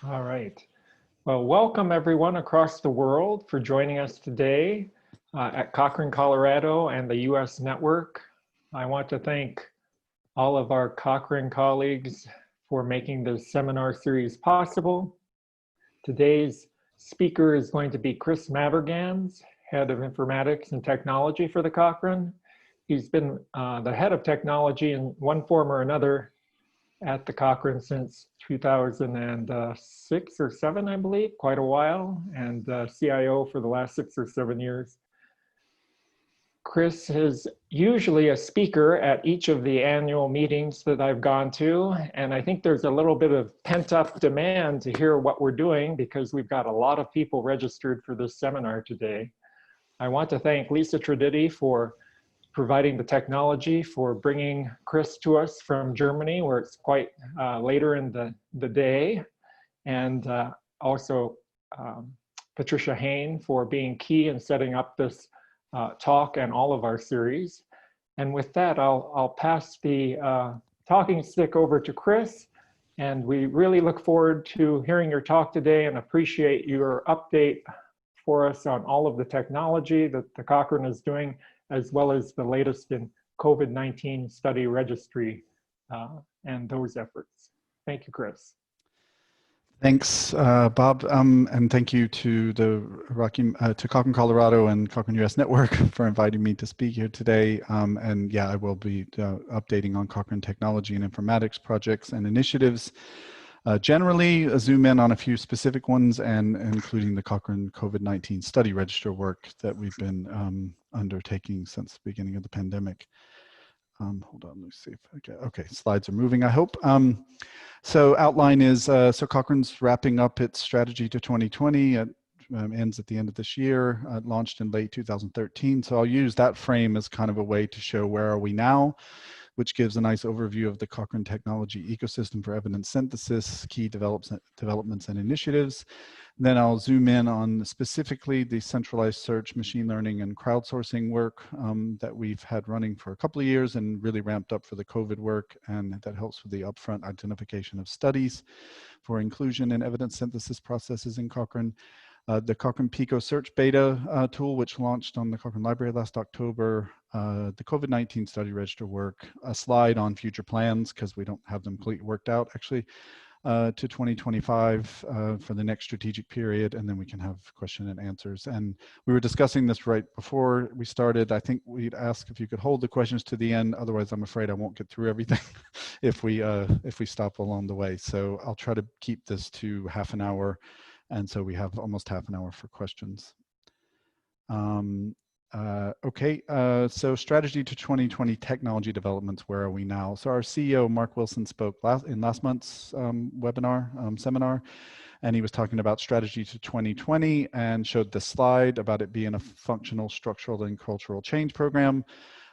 All right. Well, welcome everyone across the world for joining us today at Cochrane, Colorado and the US network. I want to thank all of our Cochrane colleagues for making this seminar series possible. Today's speaker is going to be Chris Matarganz, Head of Informatics and Technology for the Cochrane. He's been the head of technology in one form or another at the Cochrane since 2006 or 7, I believe, quite a while, and CIO for the last 6 or 7 years. Chris is usually a speaker at each of the annual meetings that I've gone to, and I think there's a little bit of pent-up demand to hear what we're doing because we've got a lot of people registered for this seminar today. I want to thank Lisa Traditti for providing the technology, for bringing Chris to us from Germany, where it's quite later in the day, and also Patricia Hain for being key in setting up this talk and all of our series. And with that, I'll pass the talking stick over to Chris, and we really look forward to hearing your talk today and appreciate your update for us on all of the technology that the Cochrane is doing, as well as the latest in COVID-19 study registry and those efforts. Thank you, Chris. Thanks, Bob, and thank you to the Cochrane, Colorado and Cochrane US Network for inviting me to speak here today. And yeah, I will be updating on Cochrane technology and informatics projects and initiatives. Generally, zoom in on a few specific ones, and including the Cochrane COVID-19 study register work that we've been undertaking since the beginning of the pandemic. Hold on, let me see if okay, slides are moving, I hope. So outline is, so Cochrane's wrapping up its strategy to 2020. It ends at the end of this year, launched in late 2013. So I'll use that frame as kind of a way to show where are we now, which gives a nice overview of the Cochrane technology ecosystem for evidence synthesis, key developments and initiatives. Then I'll zoom in on specifically the centralized search, machine learning, and crowdsourcing work that we've had running for a couple of years and really ramped up for the COVID work, and that helps with the upfront identification of studies for inclusion in evidence synthesis processes in Cochrane. The Cochrane Pico Search Beta tool, which launched on the Cochrane Library last October, the COVID-19 study register work, a slide on future plans, because we don't have them completely worked out actually, to 2025 for the next strategic period, and then we can have question and answers. And we were discussing this right before we started. I think we'd ask if you could hold the questions to the end, otherwise I'm afraid I won't get through everything if we stop along the way. So I'll try to keep this to half an hour. And so we have almost half an hour for questions. Okay, so strategy to 2020 technology developments, where are we now? So our CEO, Mark Wilson, spoke in last month's seminar, and he was talking about strategy to 2020 and showed this slide about it being a functional, structural, and cultural change program.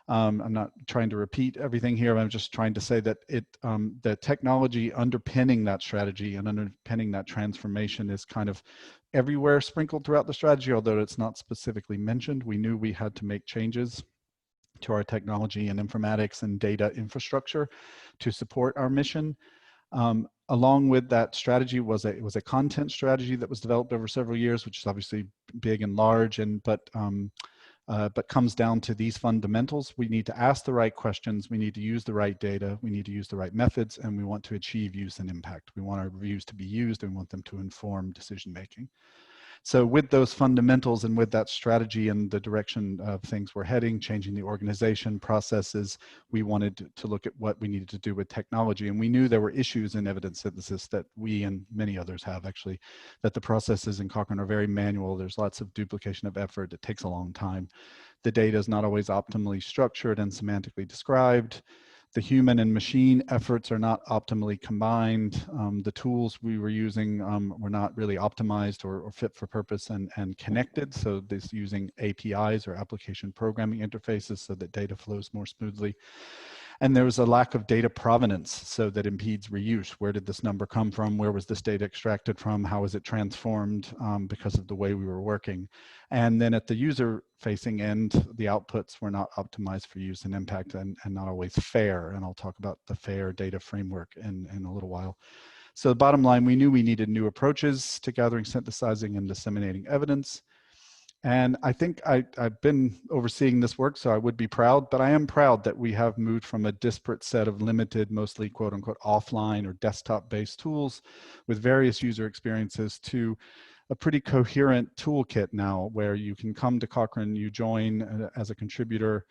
I'm not trying to repeat everything here. I'm just trying to say that the technology underpinning that strategy and underpinning that transformation is kind of everywhere sprinkled throughout the strategy, although it's not specifically mentioned. We knew we had to make changes to our technology and informatics and data infrastructure to support our mission. Along with that strategy was a content strategy that was developed over several years, which is obviously big and large, but comes down to these fundamentals. We need to ask the right questions, we need to use the right data, we need to use the right methods, and we want to achieve use and impact. We want our reviews to be used, and we want them to inform decision-making. So with those fundamentals and with that strategy and the direction of things we're heading, changing the organization processes, we wanted to look at what we needed to do with technology. And we knew there were issues in evidence synthesis that we and many others have actually, that the processes in Cochrane are very manual. There's lots of duplication of effort. It takes a long time. The data is not always optimally structured and semantically described. The human and machine efforts are not optimally combined. The tools we were using were not really optimized or fit for purpose and connected. So this using APIs or application programming interfaces so that data flows more smoothly. And there was a lack of data provenance, so that impedes reuse. Where did this number come from? Where was this data extracted from? How was it transformed because of the way we were working? And then at the user-facing end, the outputs were not optimized for use and impact, and not always fair. And I'll talk about the fair data framework in a little while. So the bottom line, we knew we needed new approaches to gathering, synthesizing, and disseminating evidence. And I think I've been overseeing this work, so I would be proud, but I am proud that we have moved from a disparate set of limited, mostly quote unquote offline or desktop-based tools with various user experiences to a pretty coherent toolkit now where you can come to Cochrane, you join as a contributor,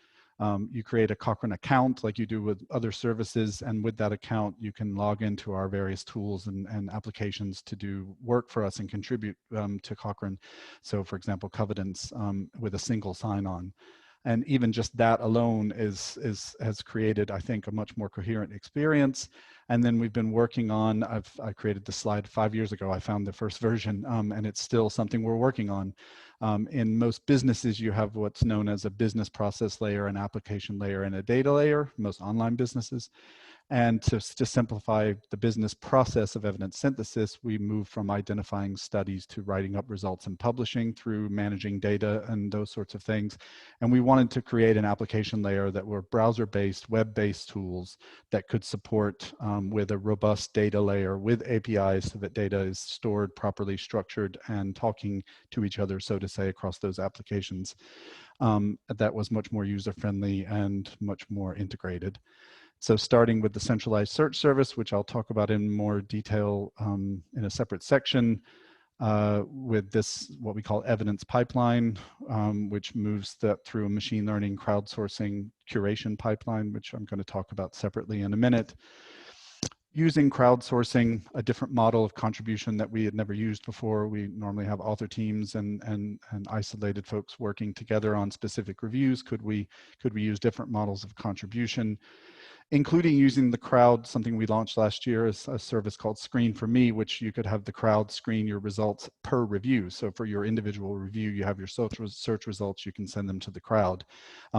you create a Cochrane account like you do with other services, and with that account you can log into our various tools and applications to do work for us and contribute to Cochrane. So for example, Covet with a single sign-on. And even just that alone has created, I think, a much more coherent experience. And then we've been working on, I created the slide 5 years ago. I found the first version, and it's still something we're working on. In most businesses, you have what's known as a business process layer, an application layer, and a data layer, most online businesses. And to simplify the business process of evidence synthesis, we moved from identifying studies to writing up results and publishing through managing data and those sorts of things. And we wanted to create an application layer that were browser-based, web-based tools that could support with a robust data layer with APIs so that data is stored properly, structured, and talking to each other, so to say, across those applications. That was much more user-friendly and much more integrated. So starting with the centralized search service, which I'll talk about in more detail in a separate section, with this, what we call evidence pipeline, which moves that through a machine learning crowdsourcing curation pipeline, which I'm going to talk about separately in a minute. Using crowdsourcing, a different model of contribution that we had never used before. We normally have author teams and isolated folks working together on specific reviews. Could we use different models of contribution, including using the crowd, something we launched last year, is a service called Screen for Me, which you could have the crowd screen your results per review. So for your individual review, you have your search results, you can send them to the crowd,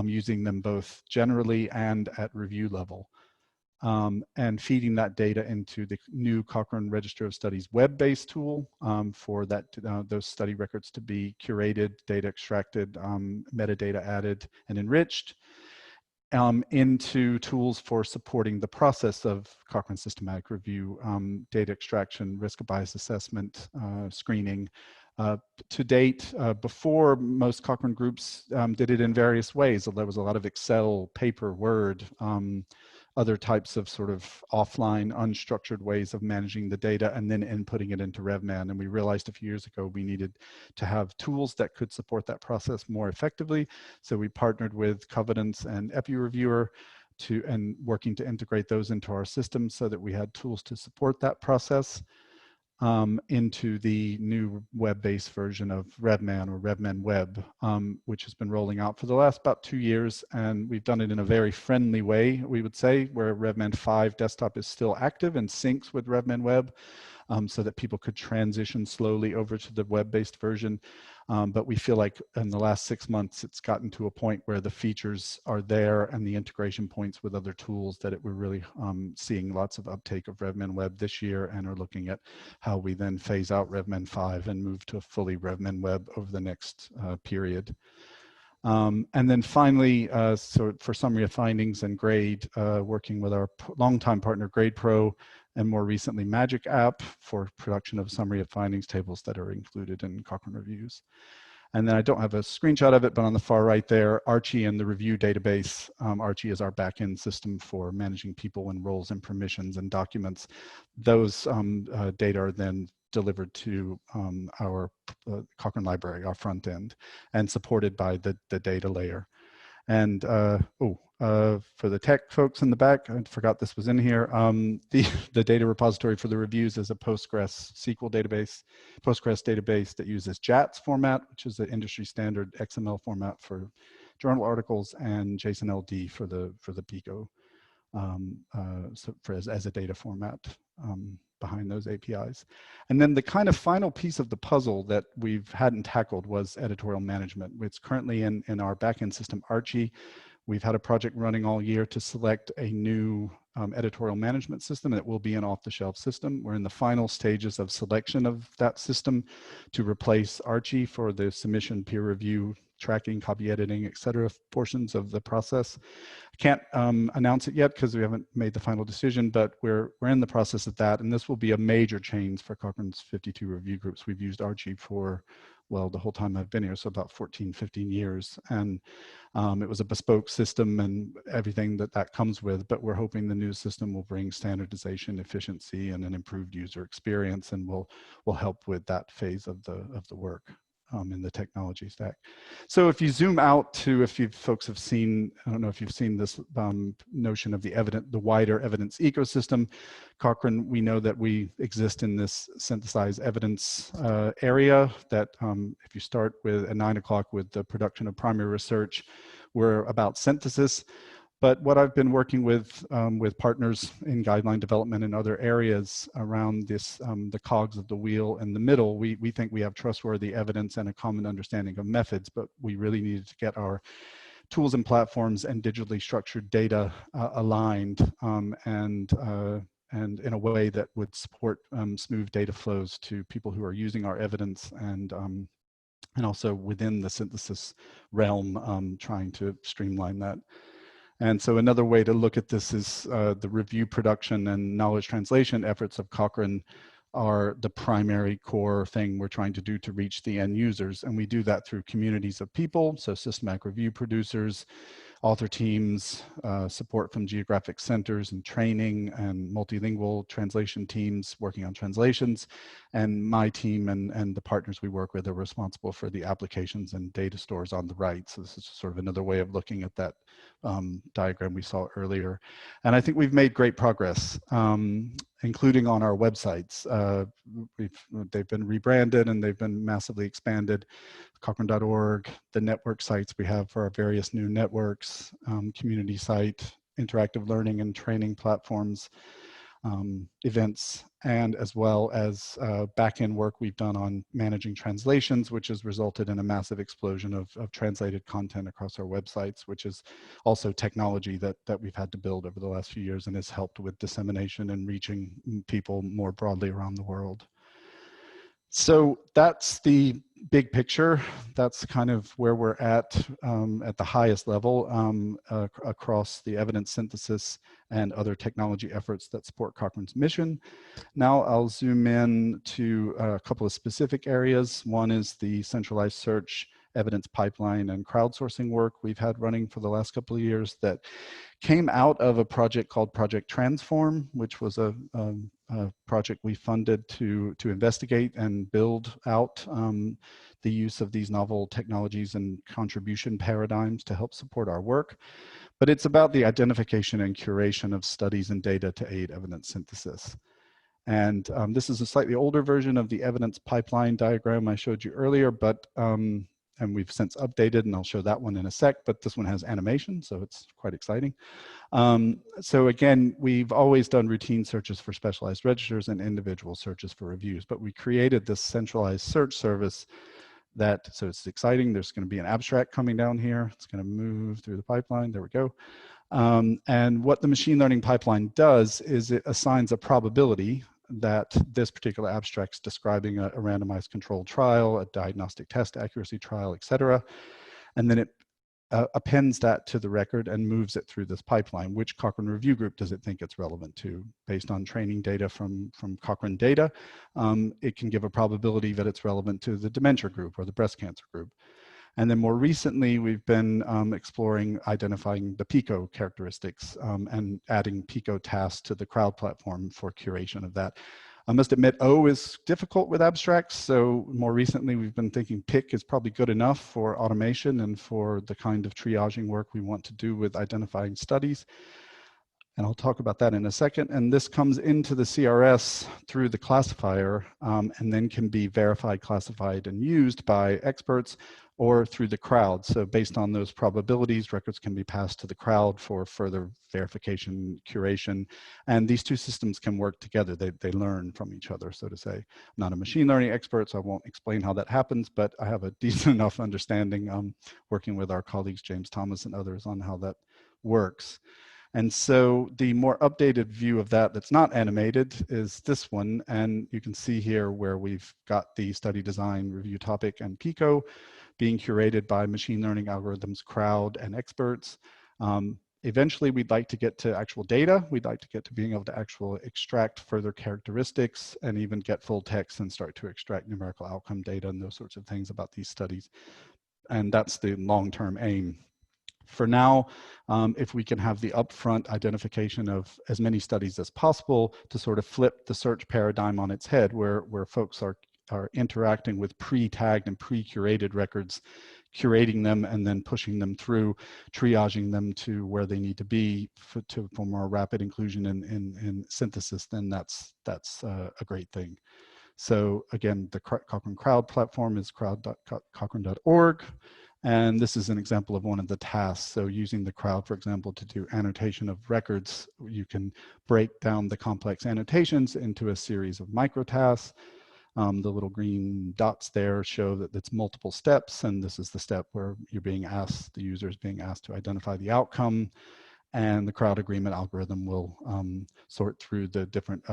using them both generally and at review level. And feeding that data into the new Cochrane Registry of Studies web-based tool for that those study records to be curated, data extracted, metadata added and enriched, into tools for supporting the process of Cochrane systematic review, data extraction, risk of bias assessment, screening. To date, before, most Cochrane groups did it in various ways. There was a lot of Excel, paper, Word, other types of sort of offline, unstructured ways of managing the data and then inputting it into RevMan. And we realized a few years ago we needed to have tools that could support that process more effectively. So we partnered with Covet and EpiReviewer and working to integrate those into our system so that we had tools to support that process. Into the new web-based version of RevMan or RevMan Web, which has been rolling out for the last about 2 years. And we've done it in a very friendly way, we would say, where RevMan 5 desktop is still active and syncs with RevMan Web, so that people could transition slowly over to the web-based version. But we feel like in the last 6 months, it's gotten to a point where the features are there and the integration points with other tools that we're really seeing lots of uptake of RevMan Web this year, and are looking at how we then phase out RevMan 5 and move to a fully RevMan Web over the next period. And then finally, so for summary of findings and grade, working with our longtime partner GradePro, and more recently Magic App for production of summary of findings tables that are included in Cochrane reviews. And then I don't have a screenshot of it, but on the far right there, Archie and the review database. Archie is our backend system for managing people and roles and permissions and documents. Those data are then delivered to our Cochrane library, our front end, and supported by the data layer. And for the tech folks in the back, I forgot this was in here. The data repository for the reviews is a Postgres SQL database, Postgres database that uses JATS format, which is the industry standard XML format for journal articles, and JSON-LD for the Pico as a data format behind those APIs. And then the kind of final piece of the puzzle that we hadn't tackled was editorial management. It's currently in our backend system, Archie. We've had a project running all year to select a new editorial management system that will be an off-the-shelf system. We're in the final stages of selection of that system to replace Archie for the submission, peer review, tracking, copy editing, et cetera, portions of the process. I can't announce it yet because we haven't made the final decision, but we're in the process of that. And this will be a major change for Cochrane's 52 review groups. We've used Archie for, well, the whole time I've been here, so about 14, 15 years. And it was a bespoke system and everything that comes with, but we're hoping the new system will bring standardization, efficiency, and an improved user experience, and will help with that phase of the work in the technology stack. So if you zoom out to, if you folks have seen, I don't know if you've seen this notion of the wider evidence ecosystem. Cochrane, we know that we exist in this synthesized evidence area that if you start with at 9 o'clock with the production of primary research, we're about synthesis. But what I've been working with partners in guideline development and other areas around this, the cogs of the wheel in the middle, we think we have trustworthy evidence and a common understanding of methods, but we really needed to get our tools and platforms and digitally structured data aligned and in a way that would support smooth data flows to people who are using our evidence and also within the synthesis realm, trying to streamline that. And so another way to look at this is the review, production, and knowledge translation efforts of Cochrane are the primary core thing we're trying to do to reach the end users. And we do that through communities of people, so systematic review producers, author teams, support from geographic centers and training, and multilingual translation teams working on translations. And my team and the partners we work with are responsible for the applications and data stores on the right. So this is sort of another way of looking at that diagram we saw earlier. And I think we've made great progress, including on our websites. They've been rebranded and they've been massively expanded. Cochrane.org, the network sites we have for our various new networks, community site, interactive learning and training platforms, events, and as well as back-end work we've done on managing translations, which has resulted in a massive explosion of translated content across our websites, which is also technology that we've had to build over the last few years and has helped with dissemination and reaching people more broadly around the world. So that's the big picture. That's kind of where we're at the highest level across the evidence synthesis and other technology efforts that support Cochrane's mission. Now I'll zoom in to a couple of specific areas. One is the centralized search, evidence pipeline, and crowdsourcing work we've had running for the last couple of years that came out of a project called Project Transform, which was a project we funded to investigate and build out the use of these novel technologies and contribution paradigms to help support our work. But it's about the identification and curation of studies and data to aid evidence synthesis. And this is a slightly older version of the evidence pipeline diagram I showed you earlier, but and we've since updated, and I'll show that one in a sec, but this one has animation, so it's quite exciting. So again, we've always done routine searches for specialized registers and individual searches for reviews, but we created this centralized search service that, so it's exciting. There's going to be an abstract coming down here. It's going to move through the pipeline. There we go. And what the machine learning pipeline does is it assigns a probability that this particular abstract's describing a randomized controlled trial, a diagnostic test accuracy trial, et cetera. And then it appends that to the record and moves it through this pipeline. Which Cochrane review group does it think it's relevant to? Based on training data from Cochrane data, it can give a probability that it's relevant to the dementia group or the breast cancer group. And then more recently, we've been exploring identifying the PICO characteristics and adding PICO tasks to the crowd platform for curation of that. I must admit, O is difficult with abstracts. So more recently, we've been thinking PIC is probably good enough for automation and for the kind of triaging work we want to do with identifying studies. And I'll talk about that in a second. And this comes into the CRS through the classifier and then can be verified, classified, and used by experts or through the crowd. So based on those probabilities, records can be passed to the crowd for further verification, curation. And these two systems can work together. They learn from each other, so to say. I'm not a machine learning expert, so I won't explain how that happens, but I have a decent enough understanding working with our colleagues, James Thomas and others, on how that works. And so the more updated view of that that's not animated is this one. And you can see here where we've got the study design, review topic, and PICO being curated by machine learning algorithms, crowd, and experts. Eventually, we'd like to get to actual data. We'd like to get to being able to actually extract further characteristics and even get full text and start to extract numerical outcome data and those sorts of things about these studies. And that's the long-term aim. For now, if we can have the upfront identification of as many studies as possible to sort of flip the search paradigm on its head, where folks are interacting with pre-tagged and pre-curated records, curating them and then pushing them through, triaging them to where they need to be for more rapid inclusion in synthesis, then that's a great thing. So again, the Cochrane Crowd platform is crowd.cochrane.org. And this is an example of one of the tasks. So using the crowd, for example, to do annotation of records, you can break down the complex annotations into a series of micro tasks. The little green dots there show that it's multiple steps, and this is the step where you're being asked, the user is being asked to identify the outcome, and the crowd agreement algorithm will sort through the different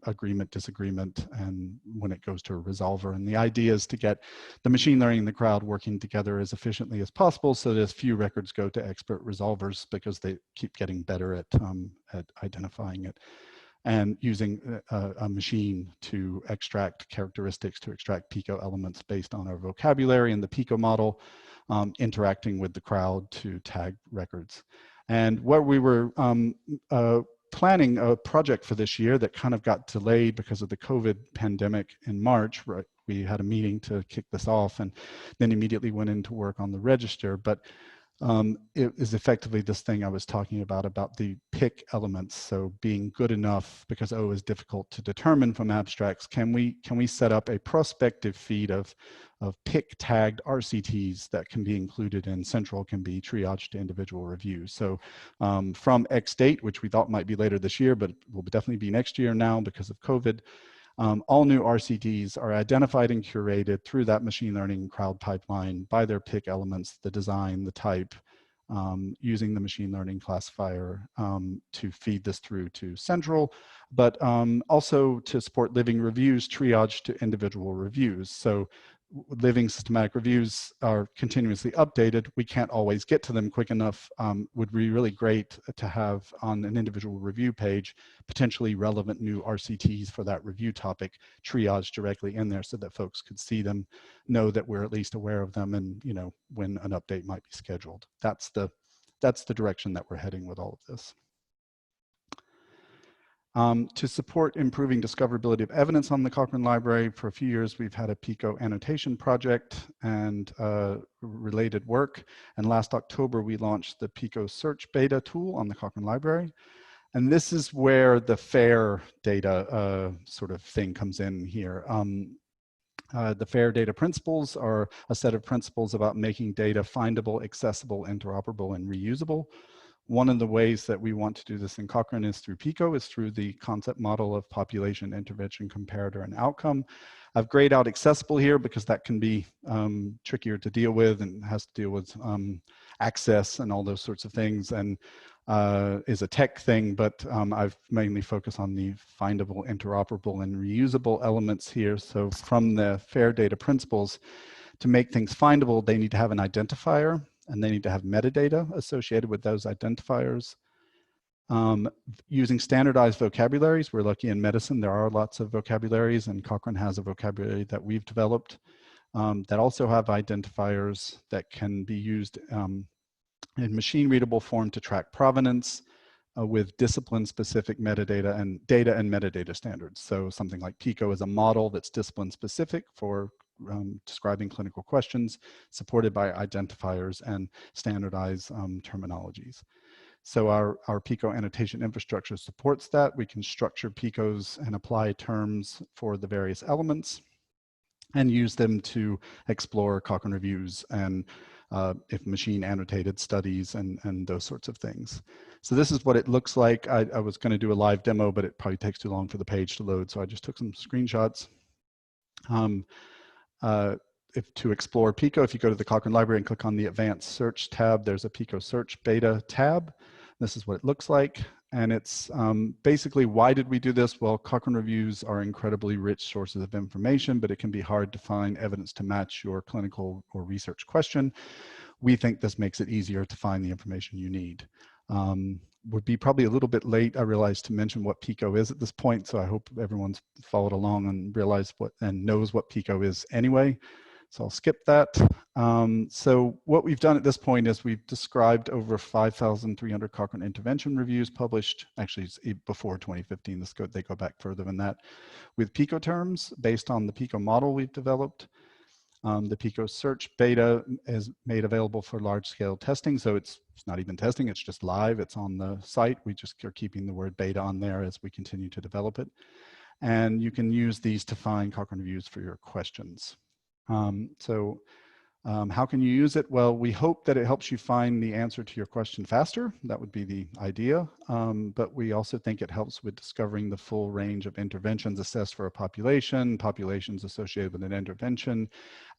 agreement, disagreement, and when it goes to a resolver. And the idea is to get the machine learning and the crowd working together as efficiently as possible so that as few records go to expert resolvers because they keep getting better at identifying it. And using a machine to extract characteristics, to extract PICO elements based on our vocabulary and the PICO model, interacting with the crowd to tag records. And what we were planning a project for this year that kind of got delayed because of the COVID pandemic in March, right? We had a meeting to kick this off and then immediately went into work on the register. But it is effectively this thing I was talking about the pick elements. So being good enough, because O is difficult to determine from abstracts, can we set up a prospective feed of pick tagged RCTs that can be included in Central, can be triaged to individual reviews. So from X date, which we thought might be later this year, but will definitely be next year now because of COVID, all new RCTs are identified and curated through that machine learning crowd pipeline by their pick elements, the design, the type, using the machine learning classifier to feed this through to Central, but also to support living reviews triaged to individual reviews. So living systematic reviews are continuously updated. We can't always get to them quick enough. Would be really great to have on an individual review page potentially relevant new RCTs for that review topic triaged directly in there so that folks could see them, know that we're at least aware of them, and when an update might be scheduled. That's the direction that we're heading with all of this. To support improving discoverability of evidence on the Cochrane Library, for a few years we've had a PICO annotation project and related work. And last October we launched the PICO search beta tool on the Cochrane Library. And this is where the FAIR data sort of thing comes in here. The FAIR data principles are a set of principles about making data findable, accessible, interoperable, and reusable. One of the ways that we want to do this in Cochrane is through PICO, is through the concept model of population, intervention, comparator, and outcome. I've grayed out accessible here because that can be trickier to deal with and has to deal with access and all those sorts of things, and is a tech thing, but I've mainly focused on the findable, interoperable, and reusable elements here. So from the FAIR data principles, to make things findable, they need to have an identifier, and they need to have metadata associated with those identifiers. Using standardized vocabularies, we're lucky in medicine, there are lots of vocabularies, and Cochrane has a vocabulary that we've developed that also have identifiers that can be used in machine readable form to track provenance with discipline-specific metadata and data and metadata standards. So something like PICO is a model that's discipline-specific for describing clinical questions, supported by identifiers and standardized terminologies. So our PICO annotation infrastructure supports that. We can structure PICOs and apply terms for the various elements and use them to explore Cochrane reviews and if machine annotated studies and those sorts of things. So this is what it looks like. I was going to do a live demo, but it probably takes too long for the page to load, so I just took some screenshots. To explore PICO, if you go to the Cochrane Library and click on the Advanced Search tab, there's a PICO Search Beta tab. This is what it looks like. And it's basically, why did we do this? Well, Cochrane reviews are incredibly rich sources of information, but it can be hard to find evidence to match your clinical or research question. We think this makes it easier to find the information you need. Would be probably a little bit late, I realize, to mention what PICO is at this point, so I hope everyone's followed along and realized what and knows what PICO is anyway. So I'll skip that. So what we've done at this point is we've described over 5,300 Cochrane intervention reviews published, actually before 2015, they go back further than that, with PICO terms based on the PICO model we've developed. The PICO search beta is made available for large-scale testing, so it's not even testing, it's just live, it's on the site. We just are keeping the word beta on there as we continue to develop it. And you can use these to find Cochrane reviews for your questions. How can you use it? Well, we hope that it helps you find the answer to your question faster. That would be the idea. But we also think it helps with discovering the full range of interventions assessed for a population, populations associated with an intervention,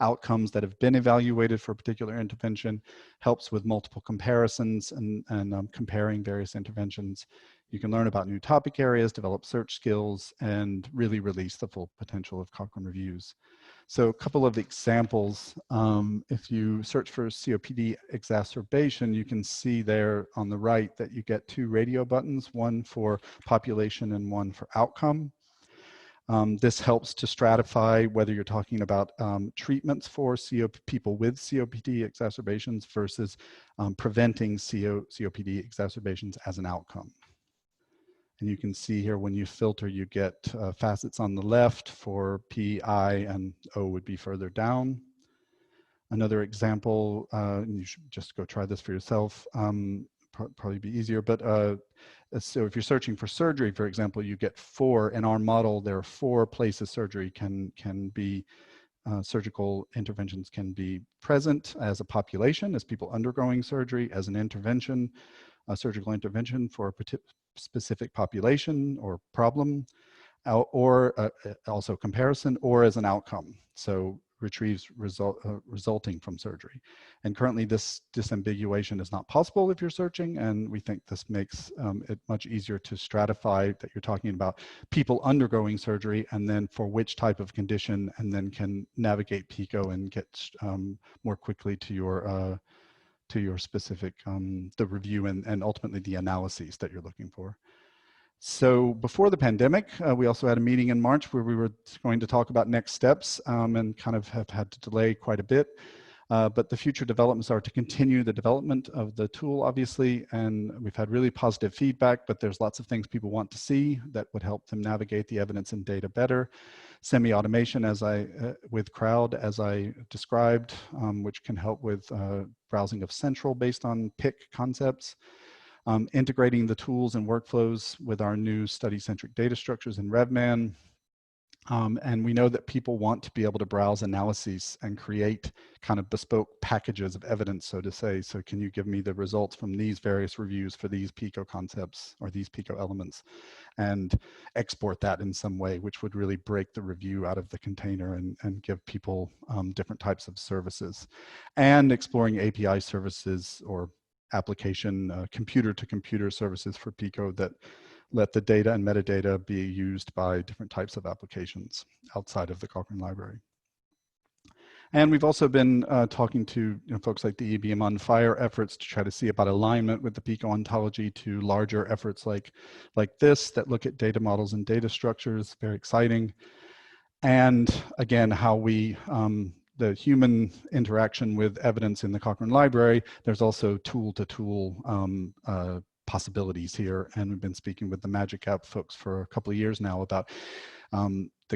outcomes that have been evaluated for a particular intervention, helps with multiple comparisons and comparing various interventions. You can learn about new topic areas, develop search skills, and really release the full potential of Cochrane reviews. So a couple of examples, if you search for COPD exacerbation, you can see there on the right that you get two radio buttons, one for population and one for outcome. This helps to stratify whether you're talking about treatments for people with COPD exacerbations versus preventing COPD exacerbations as an outcome. And you can see here when you filter, you get facets on the left for P, I, and O would be further down. Another example, you should just go try this for yourself, probably be easier, but so if you're searching for surgery, for example, you get 4, in our model, there are 4 places surgery can be, surgical interventions can be present as a population, as people undergoing surgery, as an intervention, a surgical intervention for a specific population or problem, or also comparison, or as an outcome. So retrieves resulting from surgery. And currently this disambiguation is not possible if you're searching, and we think this makes it much easier to stratify that you're talking about people undergoing surgery and then for which type of condition, and then can navigate PICO and get more quickly to your specific, the review and ultimately the analyses that you're looking for. So before the pandemic, we also had a meeting in March where we were going to talk about next steps and kind of have had to delay quite a bit. But the future developments are to continue the development of the tool, obviously, and we've had really positive feedback, but there's lots of things people want to see that would help them navigate the evidence and data better. Semi-automation with Crowd, as I described, which can help with browsing of central based on PIC concepts. Integrating the tools and workflows with our new study-centric data structures in RevMan. And we know that people want to be able to browse analyses and create kind of bespoke packages of evidence, so to say. So can you give me the results from these various reviews for these PICO concepts or these PICO elements, and export that in some way, which would really break the review out of the container and give people different types of services. And exploring API services or application computer-to-computer services for PICO that let the data and metadata be used by different types of applications outside of the Cochrane library. And we've also been talking to folks like the EBM on FIRE efforts to try to see about alignment with the PICO ontology to larger efforts like this that look at data models and data structures, very exciting. And again, how we the human interaction with evidence in the Cochrane library, there's also tool-to-tool possibilities here. And we've been speaking with the Magic App folks for a couple of years now about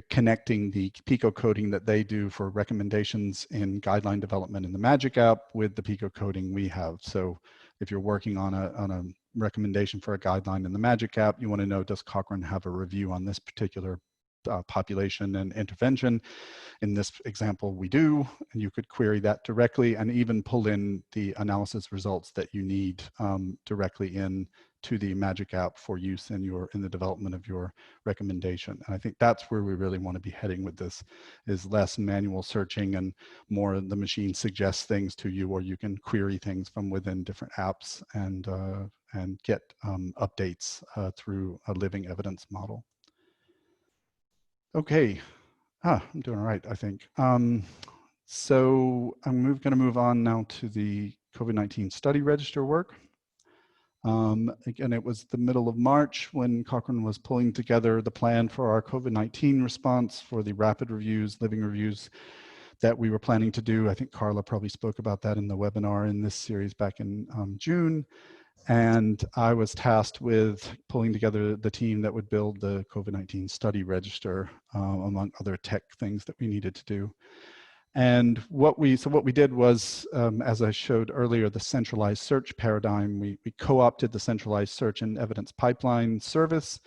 connecting the PICO coding that they do for recommendations in guideline development in the Magic App with the PICO coding we have. So if you're working on a recommendation for a guideline in the Magic App, you want to know, does Cochrane have a review on this particular population and intervention. In this example, we do, and you could query that directly and even pull in the analysis results that you need directly in to the Magic app for use in the development of your recommendation. And I think that's where we really want to be heading with this, is less manual searching and more the machine suggests things to you, or you can query things from within different apps and get updates through a living evidence model. Okay, I'm doing all right, I think. So I'm going to move on now to the COVID-19 study register work. Again, it was the middle of March when Cochrane was pulling together the plan for our COVID-19 response for the rapid reviews, living reviews that we were planning to do. I think Carla probably spoke about that in the webinar in this series back in June. And I was tasked with pulling together the team that would build the COVID-19 study register, among other tech things that we needed to do. And what we did was, as I showed earlier, the centralized search paradigm. We co-opted the centralized search and evidence pipeline service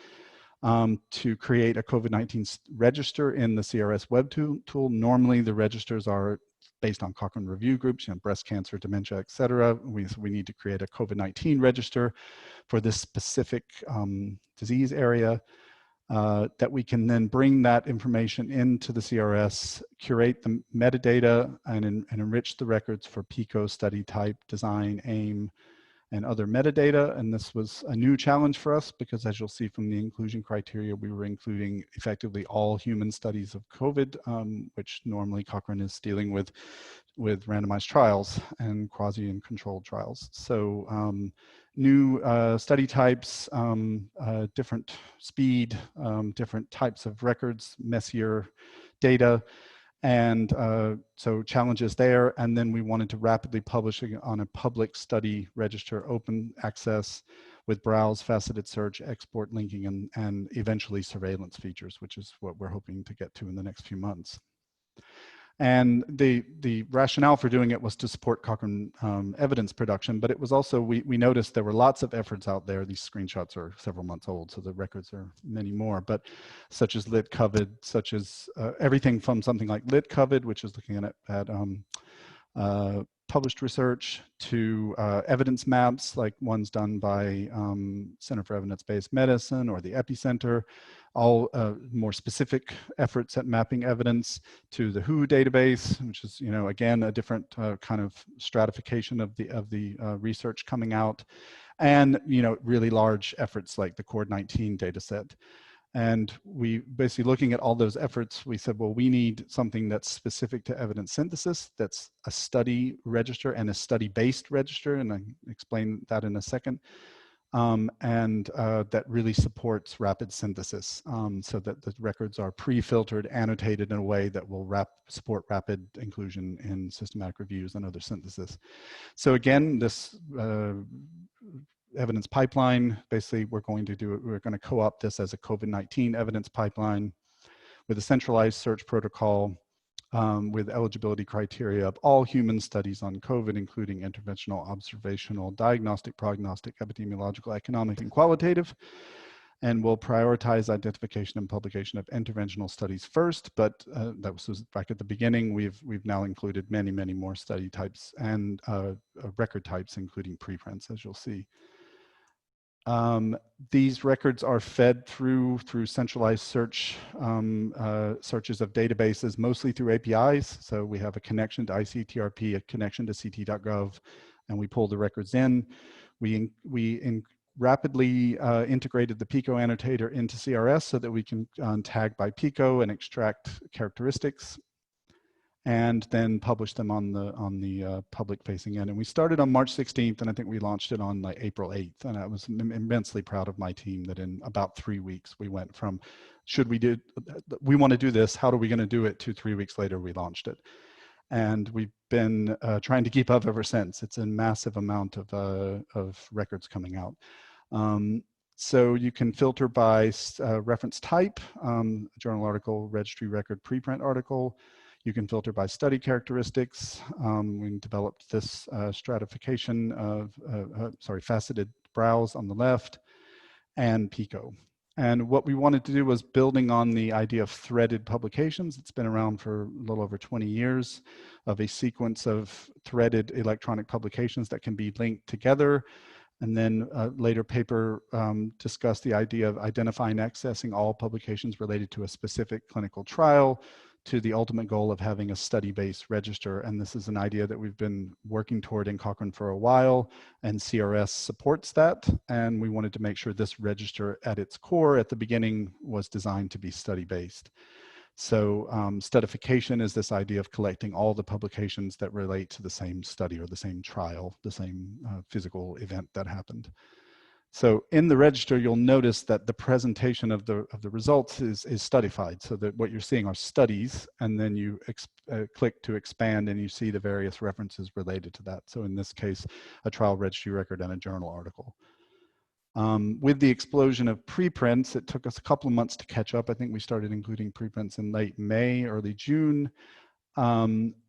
to create a COVID-19 register in the CRS web tool. Normally, the registers are based on Cochrane review groups, breast cancer, dementia, et cetera. We need to create a COVID-19 register for this specific disease area. That we can then bring that information into the CRS, curate the metadata, and enrich the records for PICO, study type, design, aim, and other metadata. And this was a new challenge for us because, as you'll see from the inclusion criteria, we were including effectively all human studies of COVID, which normally Cochrane is dealing with randomized trials and quasi and controlled trials. So new study types, different speed, different types of records, messier data. And so challenges there. And then we wanted to rapidly publish on a public study register, open access with browse, faceted search, export linking, and eventually surveillance features, which is what we're hoping to get to in the next few months. And the rationale for doing it was to support Cochrane evidence production, but it was also, we noticed there were lots of efforts out there. These screenshots are several months old, so the records are many more, but such as Lit Covet, such as everything from something like Lit Covet, which is looking at published research, to evidence maps, like ones done by Center for Evidence-Based Medicine or the Epicenter, all more specific efforts at mapping evidence, to the WHO database, which is, again, a different kind of stratification of the research coming out, and, really large efforts like the COVID-19 data set. And we basically, looking at all those efforts, we said, well, we need something that's specific to evidence synthesis, that's a study register and a study-based register, and I explain that in a second, that really supports rapid synthesis, so that the records are pre-filtered, annotated in a way that will support rapid inclusion in systematic reviews and other synthesis. So again, this evidence pipeline, basically we're going to co-opt this as a COVID-19 evidence pipeline with a centralized search protocol with eligibility criteria of all human studies on COVID, including interventional, observational, diagnostic, prognostic, epidemiological, economic, and qualitative. And we'll prioritize identification and publication of interventional studies first, but that was back at the beginning. We've now included many, many more study types and record types, including preprints, as you'll see. These records are fed through centralized search, searches of databases, mostly through APIs. So we have a connection to ICTRP, a connection to ct.gov, and we pull the records in. We rapidly integrated the PICO annotator into CRS so that we can tag by PICO and extract characteristics, and then publish them on the public-facing end. And we started on March 16th, and I think we launched it on like April 8th. And I was immensely proud of my team that in about 3 weeks, we went from, we want to do this, how are we going to do it, to 3 weeks later, we launched it. And we've been trying to keep up ever since. It's a massive amount of records coming out. So you can filter by reference type, journal article, registry record, preprint article. You can filter by study characteristics. We developed this stratification of, faceted browse on the left, and PICO. And what we wanted to do was building on the idea of threaded publications. It's been around for a little over 20 years, of a sequence of threaded electronic publications that can be linked together. And then a later paper discussed the idea of identifying and accessing all publications related to a specific clinical trial, to the ultimate goal of having a study-based register. And this is an idea that we've been working toward in Cochrane for a while, and CRS supports that. And we wanted to make sure this register at its core at the beginning was designed to be study-based. So studification is this idea of collecting all the publications that relate to the same study or the same trial, the same physical event that happened. So in the register, you'll notice that the presentation of the results is studified, so that what you're seeing are studies, and then you click to expand and you see the various references related to that. So in this case, a trial registry record and a journal article. With the explosion of preprints, it took us a couple of months to catch up. I think we started including preprints in late May, early June.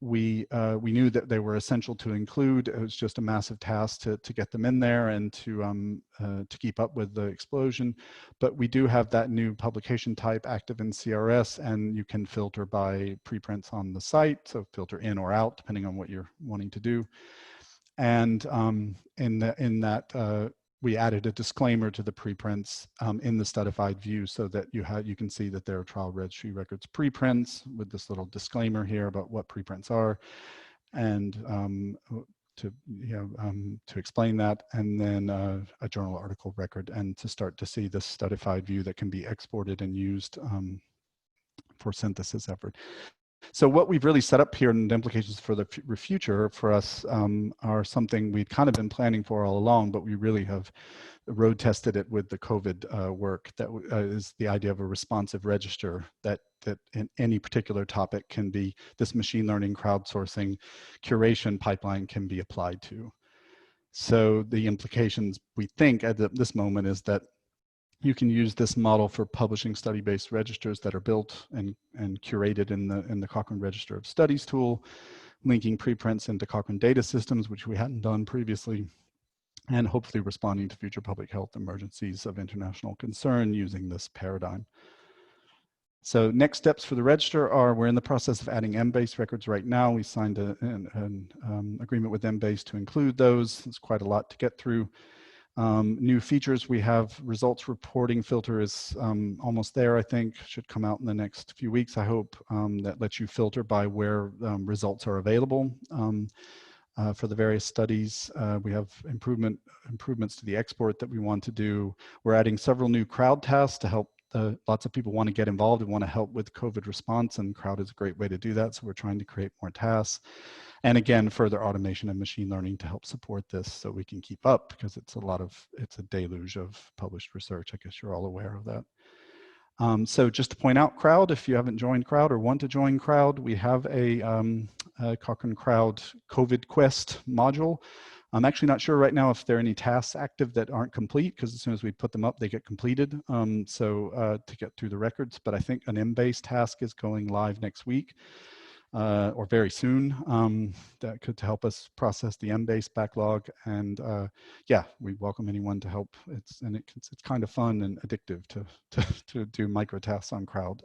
We knew that they were essential to include. It was just a massive task to get them in there and to keep up with the explosion. But we do have that new publication type active in CRS, and you can filter by preprints on the site. So filter in or out, depending on what you're wanting to do. And in that we added a disclaimer to the preprints in the studified view, so that you can see that there are trial registry records preprints with this little disclaimer here about what preprints are, and to explain that, and then a journal article record, and to start to see this studified view that can be exported and used for synthesis effort. So what we've really set up here, and the implications for the future for us are something we've kind of been planning for all along, but we really have road tested it with the COVID work. That is the idea of a responsive register that in any particular topic can be, this machine learning crowdsourcing curation pipeline can be applied to. So the implications we think at this moment is that you can use this model for publishing study-based registers that are built and curated in the Cochrane Register of Studies tool, linking preprints into Cochrane data systems, which we hadn't done previously, and hopefully responding to future public health emergencies of international concern using this paradigm. So next steps for the register are, we're in the process of adding Embase records right now. We signed an agreement with Embase to include those. It's quite a lot to get through. New features, we have results reporting filter is almost there, I think, should come out in the next few weeks, I hope, that lets you filter by where results are available for the various studies. We have improvements to the export that we want to do. We're adding several new crowd tasks to help. Lots of people want to get involved and want to help with COVID response, and crowd is a great way to do that. So we're trying to create more tasks. And again, further automation and machine learning to help support this so we can keep up, because it's a deluge of published research. I guess you're all aware of that. So just to point out Crowd, if you haven't joined Crowd or want to join Crowd, we have a Cochrane Crowd COVID Quest module. I'm actually not sure right now if there are any tasks active that aren't complete, because as soon as we put them up, they get completed. To get through the records, but I think an Embase task is going live next week. Or very soon, that could help us process the Embase backlog. And yeah, we welcome anyone to help. It's kind of fun and addictive to do micro tasks on Crowd.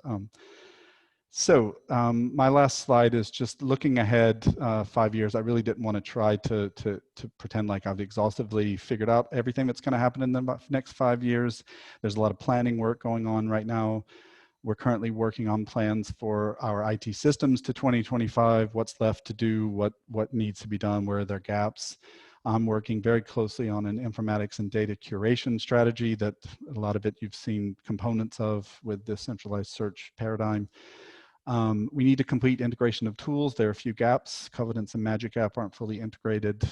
My last slide is just looking ahead 5 years. I really didn't want to try to pretend like I've exhaustively figured out everything that's going to happen in the next 5 years. There's a lot of planning work going on right now. We're currently working on plans for our IT systems to 2025, what's left to do, what needs to be done, where are there gaps. I'm working very closely on an informatics and data curation strategy that a lot of it you've seen components of with the centralized search paradigm. We need to complete integration of tools. There are a few gaps. Covenants and Magic App aren't fully integrated.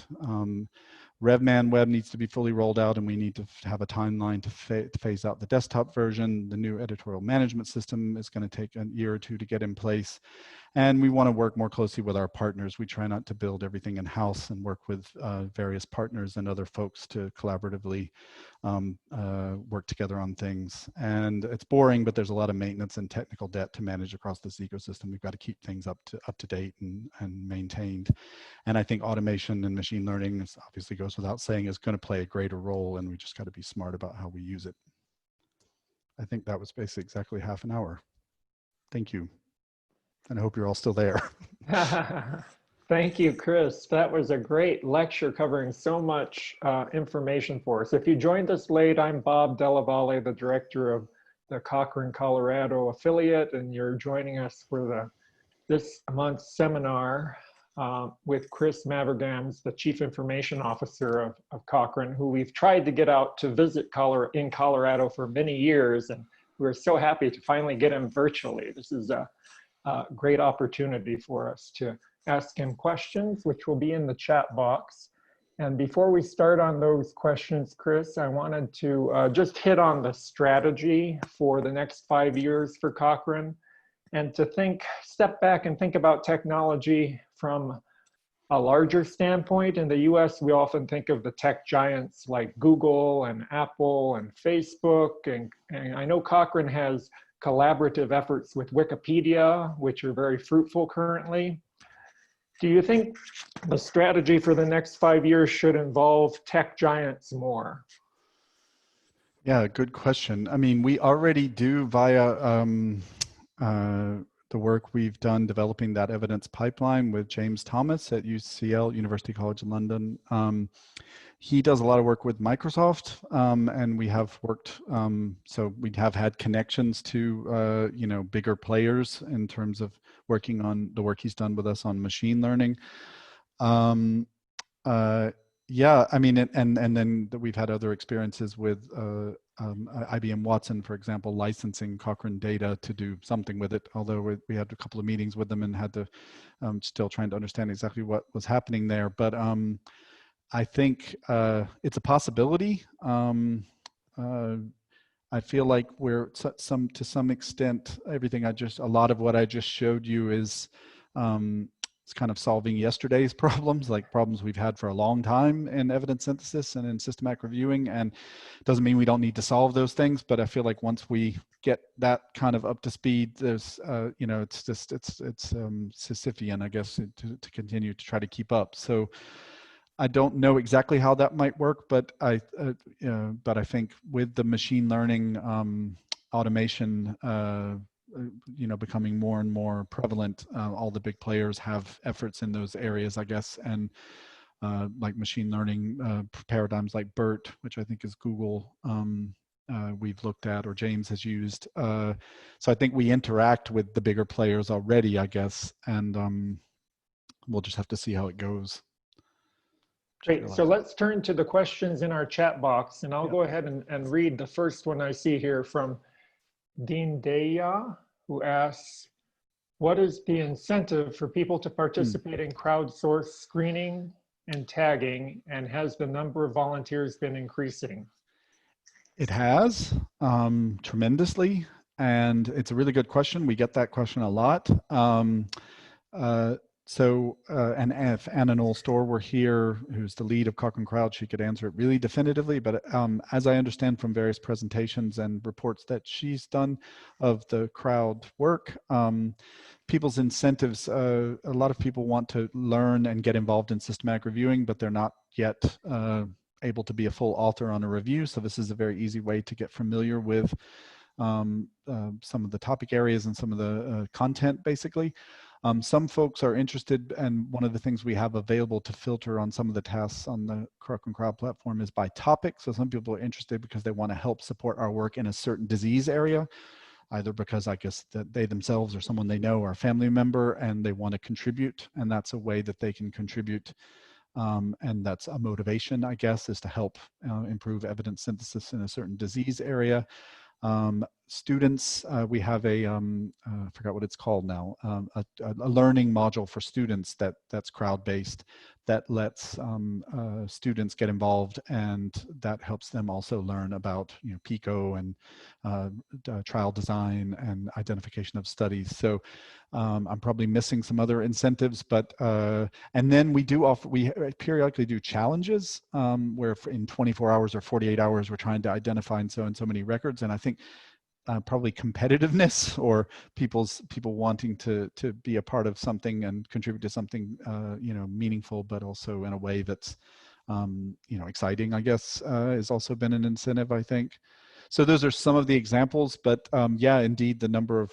RevMan Web needs to be fully rolled out, and we need to have a timeline to phase out the desktop version. The new editorial management system is going to take a year or two to get in place. And we want to work more closely with our partners. We try not to build everything in-house and work with various partners and other folks to collaboratively work together on things. And it's boring, but there's a lot of maintenance and technical debt to manage across this ecosystem. We've got to keep things up to date and maintained. And I think automation and machine learning, this obviously goes without saying, is going to play a greater role, and we just got to be smart about how we use it. I think that was basically exactly half an hour. Thank you. And I hope you're all still there. Thank you, Chris. That was a great lecture covering so much information for us. If you joined us late, I'm Bob Della Valle, the director of the Cochrane, Colorado affiliate, and you're joining us for this month's seminar with Chris Matarganz, the Chief Information Officer of Cochrane, who we've tried to get out to visit in Colorado for many years, and we're so happy to finally get him virtually. This is a great opportunity for us to ask him questions, which will be in the chat box. And before we start on those questions, Chris, I wanted to just hit on the strategy for the next 5 years for Cochrane, and to step back and think about technology from a larger standpoint. In the US, we often think of the tech giants like Google and Apple and Facebook. And I know Cochrane has collaborative efforts with Wikipedia, which are very fruitful currently. Do you think the strategy for the next 5 years should involve tech giants more? Yeah, good question. I mean, we already do via the work we've done developing that evidence pipeline with James Thomas at UCL, University College London. He does a lot of work with Microsoft, and we have worked, so we have had connections to, bigger players in terms of working on the work he's done with us on machine learning. Yeah, I mean, and then we've had other experiences with IBM Watson, for example, licensing Cochrane data to do something with it, although we had a couple of meetings with them and had to still trying to understand exactly what was happening there. But I think it's a possibility. I feel like we're to some extent, a lot of what I just showed you is it's kind of solving yesterday's problems, like problems we've had for a long time in evidence synthesis and in systematic reviewing. And it doesn't mean we don't need to solve those things, but I feel like once we get that kind of up to speed, there's, it's Sisyphean, I guess, to continue to try to keep up. So I don't know exactly how that might work, but I think with the machine learning automation, becoming more and more prevalent, all the big players have efforts in those areas, I guess, and like machine learning paradigms like BERT, which I think is Google, we've looked at, or James has used. So I think we interact with the bigger players already, I guess, and we'll just have to see how it goes. Great, so let's turn to the questions in our chat box, and I'll go ahead and read the first one I see here from Dean Deya, who asks, what is the incentive for people to participate in crowdsourced screening and tagging, and has the number of volunteers been increasing? It has, tremendously, and it's a really good question. We get that question a lot. And if Anna Knoll-Storr were here, who's the lead of Cochrane Crowd, she could answer it really definitively. But as I understand from various presentations and reports that she's done of the crowd work, people's incentives, a lot of people want to learn and get involved in systematic reviewing, but they're not yet able to be a full author on a review. So this is a very easy way to get familiar with some of the topic areas and some of the content, basically. Some folks are interested, and one of the things we have available to filter on some of the tasks on the Cochrane Crowd platform is by topic. So some people are interested because they want to help support our work in a certain disease area, either because I guess that they themselves or someone they know are a family member and they want to contribute, and that's a way that they can contribute. And that's a motivation, I guess, is to help improve evidence synthesis in a certain disease area. Students, we have I forgot what it's called now, a learning module for students that's crowd-based that lets students get involved, and that helps them also learn about PICO and trial design and identification of studies. So I'm probably missing some other incentives, but and then we periodically do challenges where in 24 hours or 48 hours we're trying to identify so many records, and I think probably competitiveness or people wanting to be a part of something and contribute to something meaningful, but also in a way that's exciting, I guess, has also been an incentive, I think. So those are some of the examples, but yeah, indeed, the number of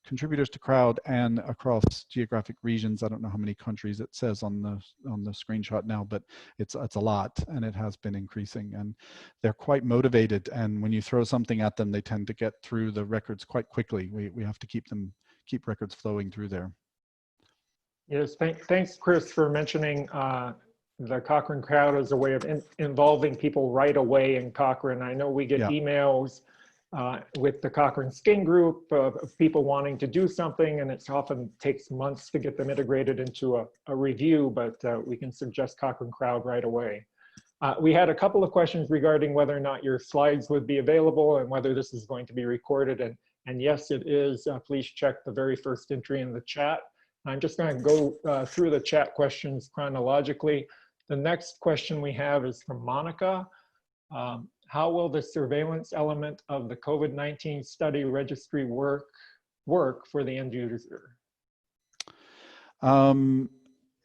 contributors to crowd and across geographic regions. I don't know how many countries it says on the screenshot now, but it's a lot, and it has been increasing, and they're quite motivated. And when you throw something at them, they tend to get through the records quite quickly. We have to keep records flowing through there. Yes, thanks, Chris, for mentioning the Cochrane crowd as a way of involving people right away in Cochrane. I know we get emails with the Cochrane Skin Group of people wanting to do something, and it often takes months to get them integrated into a review, but we can suggest Cochrane crowd right away. We had a couple of questions regarding whether or not your slides would be available and whether this is going to be recorded, and yes, it is. Please check the very first entry in the chat. I'm just going to go through the chat questions chronologically. The next question we have is from Monica. How will the surveillance element of the COVID-19 study registry work for the end user?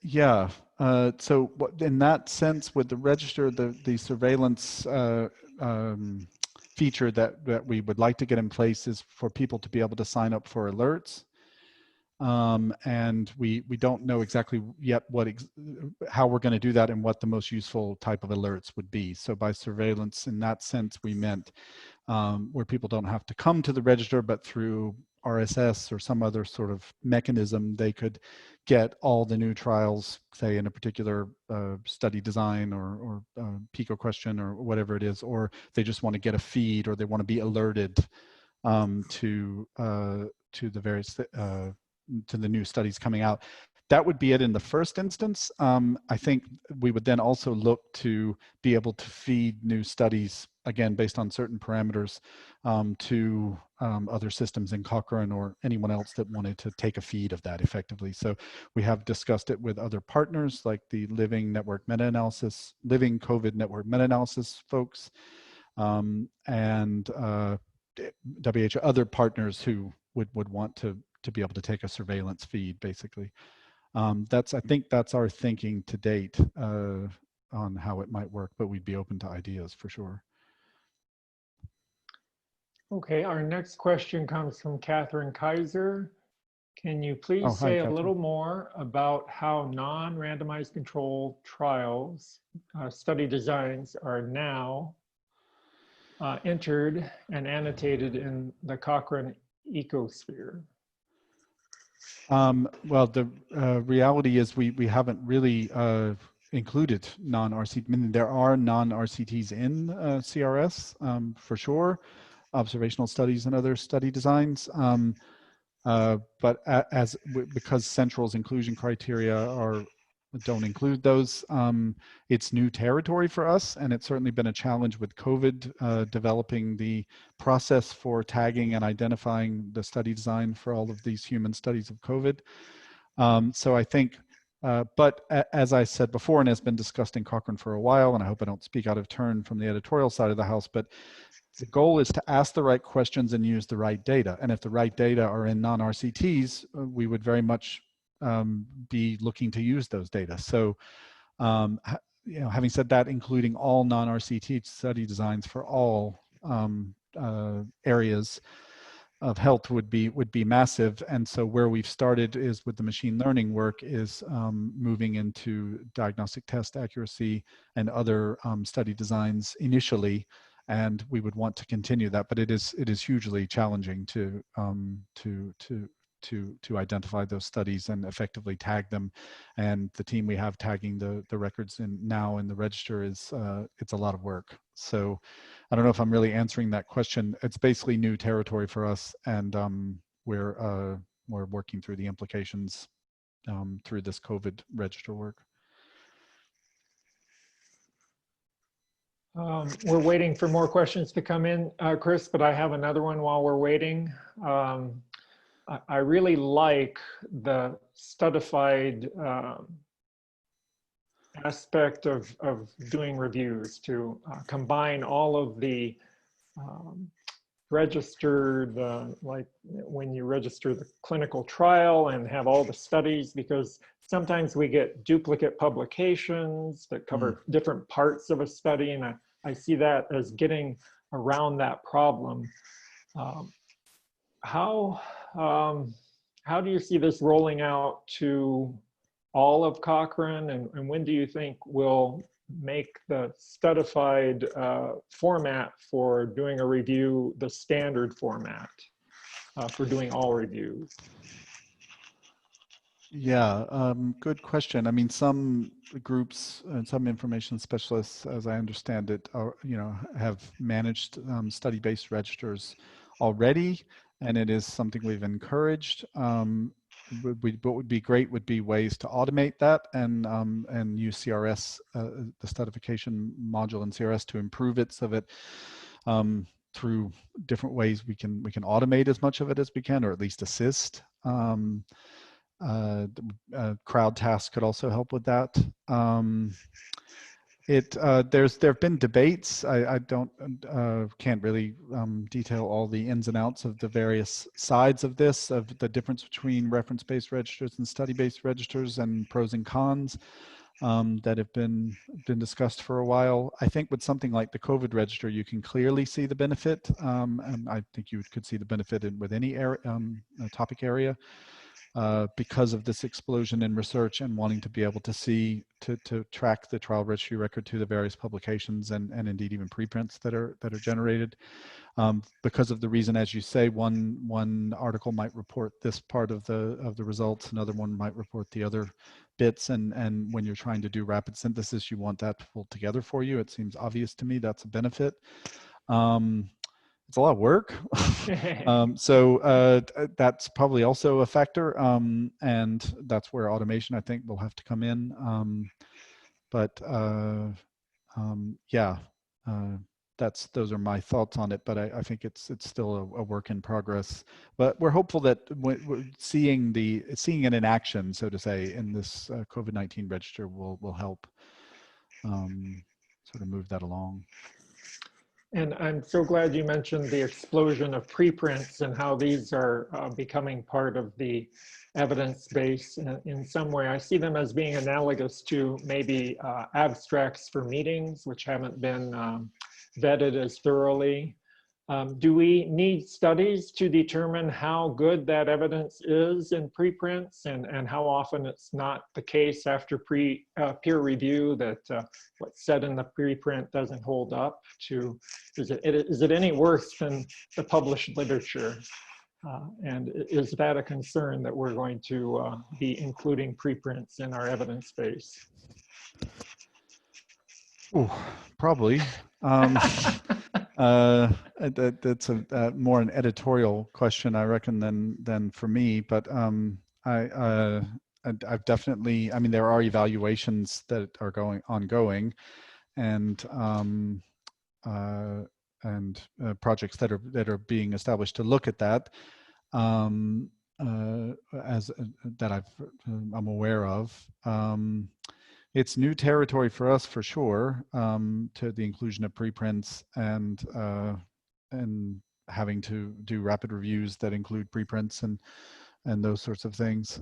Yeah, so in that sense, with the register, the surveillance feature that we would like to get in place is for people to be able to sign up for alerts. And we don't know exactly yet how we're going to do that and what the most useful type of alerts would be. So by surveillance, in that sense, we meant where people don't have to come to the register, but through RSS or some other sort of mechanism, they could get all the new trials, say in a particular study design or PICO question or whatever it is, or they just want to get a feed or they want to be alerted to the various to the new studies coming out. That would be it in the first instance. I think we would then also look to be able to feed new studies, again, based on certain parameters, to other systems in Cochrane or anyone else that wanted to take a feed of that effectively. So we have discussed it with other partners like the Living Network Meta-Analysis, Living COVID Network Meta-Analysis folks, and WHO, other partners who would want to be able to take a surveillance feed, basically. I think that's our thinking to date on how it might work, but we'd be open to ideas for sure. Okay, our next question comes from Catherine Kaiser. Can you please say a little more about how non-randomized controlled trials, study designs are now entered and annotated in the Cochrane ecosphere? Well, the reality is we haven't really included non-RCT. I mean, there are non-RCTs in CRS for sure, observational studies and other study designs. But because Central's inclusion criteria don't include those, it's new territory for us, and it's certainly been a challenge with COVID, developing the process for tagging and identifying the study design for all of these human studies of COVID. So I think, but as I said before, and has been discussed in Cochrane for a while, and I hope I don't speak out of turn from the editorial side of the house, but the goal is to ask the right questions and use the right data. And if the right data are in non-RCTs, we would very much be looking to use those data. So, having said that, including all non-RCT study designs for all areas of health would be massive. And so where we've started is with the machine learning work is moving into diagnostic test accuracy and other study designs initially. And we would want to continue that, but it is hugely challenging to identify those studies and effectively tag them. And the team we have tagging the records now in the register is it's a lot of work. So I don't know if I'm really answering that question. It's basically new territory for us, and we're working through the implications through this COVID register work. We're waiting for more questions to come in, Chris, but I have another one while we're waiting. I really like the studified aspect of doing reviews to combine all of the registered, like when you register the clinical trial and have all the studies, because sometimes we get duplicate publications that cover different parts of a study, and I see that as getting around that problem. Um, how how do you see this rolling out to all of Cochrane, and when do you think we'll make the studified format for doing a review the standard format for doing all reviews? Yeah, good question. I mean, some groups and some information specialists, as I understand it, are, have managed study-based registers already, and it is something we've encouraged. What would be great would be ways to automate that and use CRS, the studification module in CRS, to improve it so that through different ways we can automate as much of it as we can, or at least assist. Crowd tasks could also help with that. There have been debates. I don't can't really detail all the ins and outs of the various sides of this, of the difference between reference-based registers and study-based registers, and pros and cons that have been discussed for a while. I think with something like the COVID register, you can clearly see the benefit, and I think you could see the benefit with any area, topic area. Because of this explosion in research and wanting to be able to see, to track the trial registry record to the various publications and indeed even preprints that are generated. Because of the reason, as you say, one article might report this part of the results, another one might report the other bits, and when you're trying to do rapid synthesis, you want that pulled together for you. It seems obvious to me that's a benefit. It's a lot of work. So that's probably also a factor. And that's where automation, I think, will have to come in. Yeah, those are my thoughts on it, but I think it's still a work in progress. But we're hopeful that seeing it in action, so to say, in this COVID-19 register will help sort of move that along. And I'm so glad you mentioned the explosion of preprints and how these are becoming part of the evidence base in some way. I see them as being analogous to maybe abstracts for meetings, which haven't been vetted as thoroughly. Do we need studies to determine how good that evidence is in preprints, and how often it's not the case after peer review that what's said in the preprint doesn't hold up to? Is it any worse than the published literature? And is that a concern that we're going to be including preprints in our evidence base? Oh, probably. That's more an editorial question, I reckon, than for me. But I've definitely, I mean, there are evaluations that are ongoing, and projects that are being established to look at that, I'm aware of. It's new territory for us, for sure, to the inclusion of preprints and having to do rapid reviews that include preprints and those sorts of things.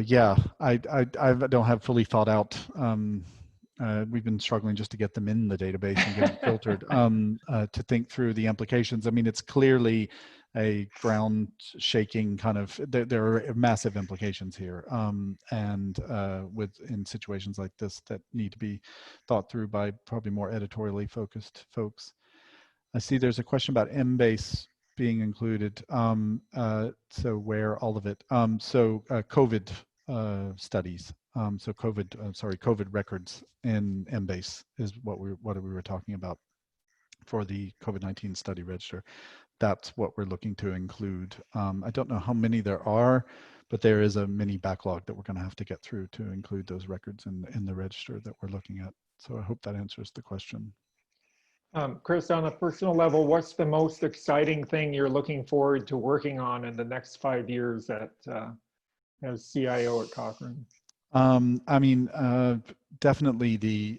Yeah, I don't have fully thought out. We've been struggling just to get them in the database and get them filtered, to think through the implications. I mean, it's clearly a ground shaking kind of, there are massive implications here. And in situations like this that need to be thought through by probably more editorially focused folks. I see there's a question about Embase being included. So where all of it, COVID studies. So COVID records in Embase is what we were talking about for the COVID-19 study register. That's what we're looking to include. I don't know how many there are, but there is a mini backlog that we're going to have to get through to include those records in the register that we're looking at. So I hope that answers the question. Chris, on a personal level, what's the most exciting thing you're looking forward to working on in the next 5 years as CIO at Cochrane? I mean, definitely the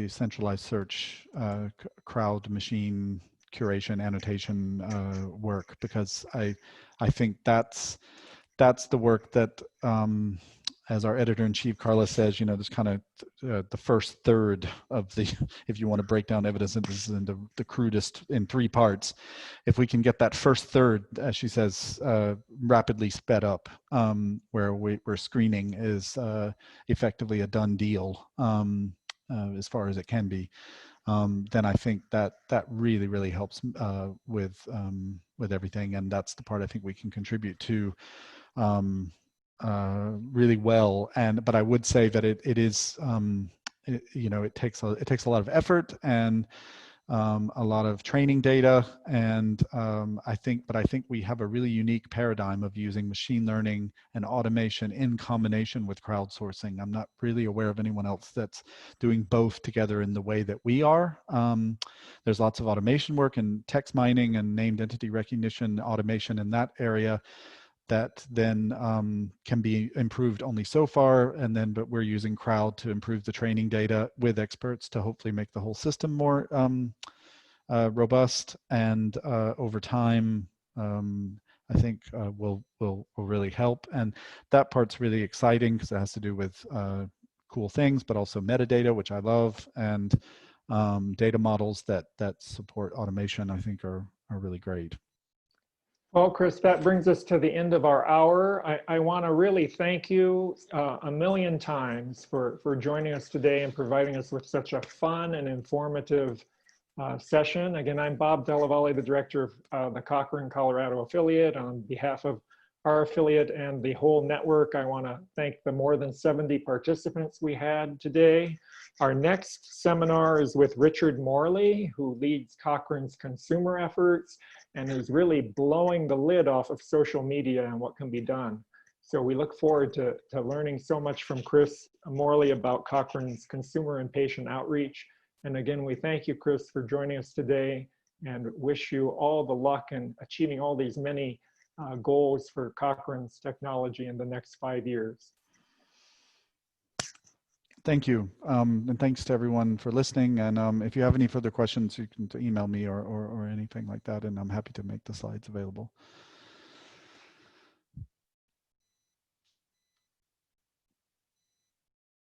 centralized search, crowd, machine curation, annotation work, because I think that's the work that as our editor-in-chief Carla says, there's kind of the first third of the, if you want to break down evidence synthesis into the crudest in 3 parts, if we can get that first third, as she says, rapidly sped up, where screening is effectively a done deal as far as it can be, then I think that really, really helps with everything, and that's the part I think we can contribute to really well. But I would say that it is it takes a lot of effort and a lot of training data, and I think we have a really unique paradigm of using machine learning and automation in combination with crowdsourcing. I'm not really aware of anyone else that's doing both together in the way that we are. There's lots of automation work in text mining and named entity recognition automation in that area that then can be improved only so far, but we're using crowd to improve the training data with experts to hopefully make the whole system more robust, and over time I think will really help. And that part's really exciting because it has to do with cool things, but also metadata, which I love, and data models that support automation, I think are really great. Well, Chris, that brings us to the end of our hour. I want to really thank you a million times for joining us today and providing us with such a fun and informative session. Again, I'm Bob Delavalli, the director of the Cochrane, Colorado affiliate. On behalf of our affiliate and the whole network, I want to thank the more than 70 participants we had today. Our next seminar is with Richard Morley, who leads Cochrane's consumer efforts and is really blowing the lid off of social media and what can be done. So we look forward to learning so much from Chris Morley about Cochrane's consumer and patient outreach. And again, we thank you, Chris, for joining us today, and wish you all the luck in achieving all these many goals for Cochrane's technology in the next 5 years. Thank you, and thanks to everyone for listening. And if you have any further questions, you can email me or anything like that, and I'm happy to make the slides available.